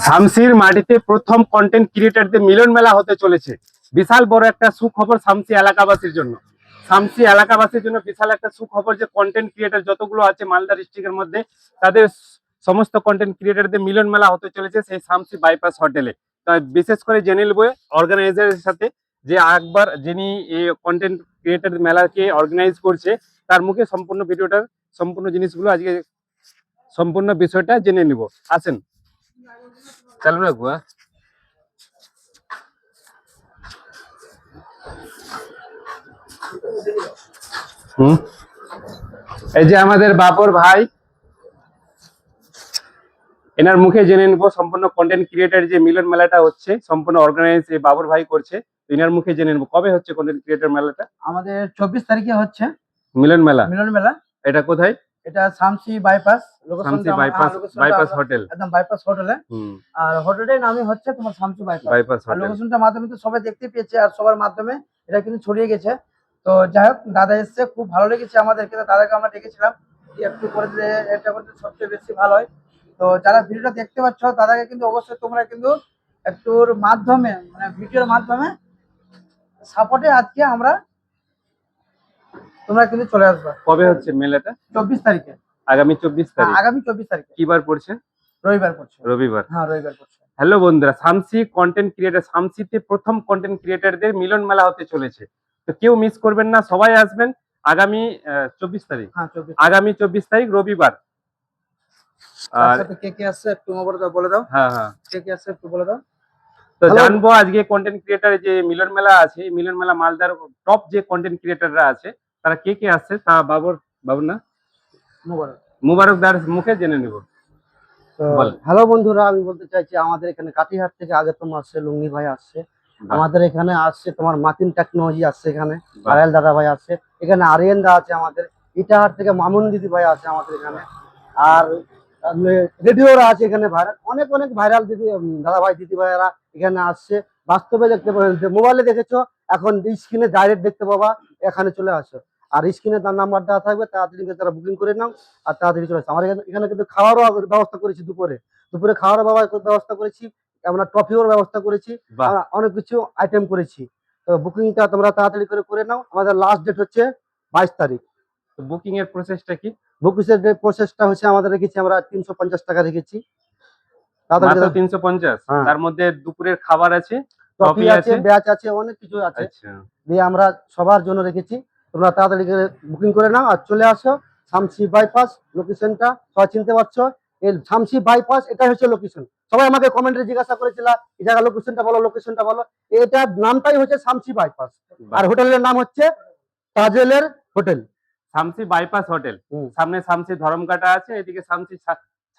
শামসির মাটিতে প্রথম কন্টেন্ট ক্রিয়েটরদের মিলন মেলা হতে চলেছে। বিশাল বড় একটা সুখবর শামসি এলাকাবাসীর জন্য। শামসি এলাকাবাসীর জন্য বিশাল একটা সুখবর যে কন্টেন্ট ক্রিয়েটর যতগুলো আছে মালদা ডিস্ট্রিক্টের মধ্যে তাদের সমস্ত কন্টেন্ট ক্রিয়েটরদের মিলন মেলা হতে চলেছে সেই শামসি বাইপাস হোটেলে। তাই বিশেষ করে জেনে নেব অর্গানাইজারের সাথে যে একবার যিনি এই কন্টেন্ট ক্রিয়েটর মেলাকে অর্গানাইজ করছে তার মুখে সম্পূর্ণ ভিডিওটার সম্পূর্ণ জিনিসগুলো আজকে সম্পূর্ণ বিষয়টা জেনে নিব। আসেন চালু রাখবো। এই যে আমাদের বাবর ভাই, এনার মুখে জেনে নিব সম্পূর্ণ কন্টেন্ট ক্রিয়েটর যে মিলন মেলাটা হচ্ছে সম্পূর্ণ অর্গানাইজ এই বাবর ভাই করছে। এনার মুখে জেনে নিব কবে হচ্ছে কন্টেন্ট ক্রিয়েটর মেলাটা। আমাদের 24 তারিখে হচ্ছে মিলন মেলা। মিলন মেলা। এটা কোথায়? এটা Samsi bypass, Samsi bypass hotel, একদম বাইপাস হোটেলে। আর হোটেলের নামই হচ্ছে তোমার শামসি বাইপাস। আর লোকেশনটা মাধ্যমে তো সবাই দেখতে পেয়েছে আর সবার মাধ্যমে এটা কিন্তু ছড়িয়ে গেছে। তো যাই হোক, দাদা এসছে, খুব ভালো লেগেছে আমাদেরকে। দাদাকে আমরা ডেকেছিলাম একটু করে দিলে এটা করতে সবচেয়ে বেশি ভালো হয়। তো যারা ভিডিওটা দেখতে পাচ্ছ দাদাকে কিন্তু অবশ্যই তোমরা কিন্তু একটুর মাধ্যমে মানে ভিডিওর মাধ্যমে সাপোর্টে আজকে আমরা তোমরা কিন্তু চলে আসবে। কবে হচ্ছে মেলাটা? 24 তারিখে, আগামী 24 তারিখ। আগামী 24 তারিখে। কি বার পড়ছে? রবিবার পড়ছে। রবিবার। হ্যাঁ, রবিবার পড়ছে। হ্যালো বন্ধুরা, শামসি কন্টেন্ট ক্রিয়েটর, শামসিতে প্রথম কন্টেন্ট ক্রিয়েটরদের মিলন মেলা হতে চলেছে। তো কেউ মিস করবেন না, সবাই আসবেন আগামী 24 তারিখ। হ্যাঁ, 24 আগামী 24 তারিখ রবিবার। আর কে কে আসছে একটু বলে দাও। হ্যাঁ হ্যাঁ, কে কে আসছে একটু বলে দাও। তো জানবো আজকে কন্টেন্ট ক্রিয়েটর যে মিলন মেলা আছে, মিলন মেলা মালদার টপ যে কন্টেন্ট ক্রিয়েটররা আছে তারা কে কে আসছে তা বাবর না মুবারক দার মুখে জেনে নেব। হ্যালো বন্ধুরা, আমি বলতে চাইছি আমাদের এখানে কাটিহাট থেকে আগেতম আসছে লুঙ্গি ভাই আসছে, আমাদের এখানে আসছে তোমার মাতিন টেকনোলজি আসছে, এখানে আরাইল দাদা ভাই আসছে, এখানে আরিয়ান দা আছে, আমাদের ইটাহাট থেকে মামুন দিদি ভাই আছে আমাদের এখানে। আর রেডিওরা আছে এখানে ভাইরাল, অনেক অনেক ভাইরাল দিদি দাদা ভাই দিদি ভাইয়েরা এখানে আসছে। বাস্তবে দেখতে পাবেন, মোবাইলে দেখেছো, এখন স্ক্রিনে ডাইরেক্ট দেখতে পাবা, এখানে চলে আসো। আর স্ক্রিনে তার নাম্বার দেওয়া থাকবে, তাড়াতাড়ি তারা বুকিং করে নাও আর তাড়াতাড়ি চলে আসো। আমার এখানে কিন্তু খাওয়ারও ব্যবস্থা করেছি, দুপুরে খাওয়ারও ব্যবস্থা করেছি, আমরা টফিও ব্যবস্থা করেছি, অনেক কিছু আইটেম করেছি। তো বুকিংটা তোমরা তাড়াতাড়ি করে নাও। আমাদের লাস্ট ডেট হচ্ছে 22 তারিখ। তো বুকিং এর প্রসেসটা কি? বুকিং এর প্রসেসটা হচ্ছে আমাদের রেখেছি আমরা 350 টাকা রেখেছি। মাত্র 350? তার মধ্যে দুপুরের খাবার আছে, টফি আছে, ব্যাচ আছে, অনেক কিছু আছে। দিয়ে আমরা সবার জন্য রেখেছি। তোমরা তাড়াতাড়ি করে বুকিং করে নাও আর চলে আসো। শামসি বাইপাস লোকেশনটা সবাই চিনতে পারছো, এই শামসি বাইপাস এটাই হচ্ছে লোকেশন। সবাই আমাকে কমেন্টে জিজ্ঞাসা করেছিল এই জায়গা লোকেশনটা বলো। এটার নামটাই হচ্ছে শামসি বাইপাস। আর হোটেলের নাম হচ্ছে তাজেলের হোটেল, শামসি বাইপাস হোটেল। সামনে শামসি ধরমকাটা আছে, এদিকে শামসি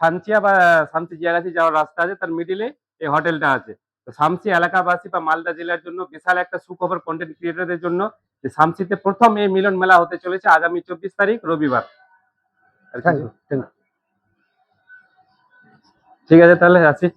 ছানচিয়া বা শামসি জিয়াগাছি যাওয়ার রাস্তা আছে, তার মিডিলে এই হোটেলটা আছে। তো শামসি এলাকাবাসী বা মালদা জেলার জন্য বিশাল একটা সুখবর কন্টেন্ট ক্রিয়েটরদের জন্য যে শামসিতে প্রথম এই মিলন মেলা হতে চলেছে আগামী 24 তারিখ রবিবার। ঠিক আছে, তাহলে আসি।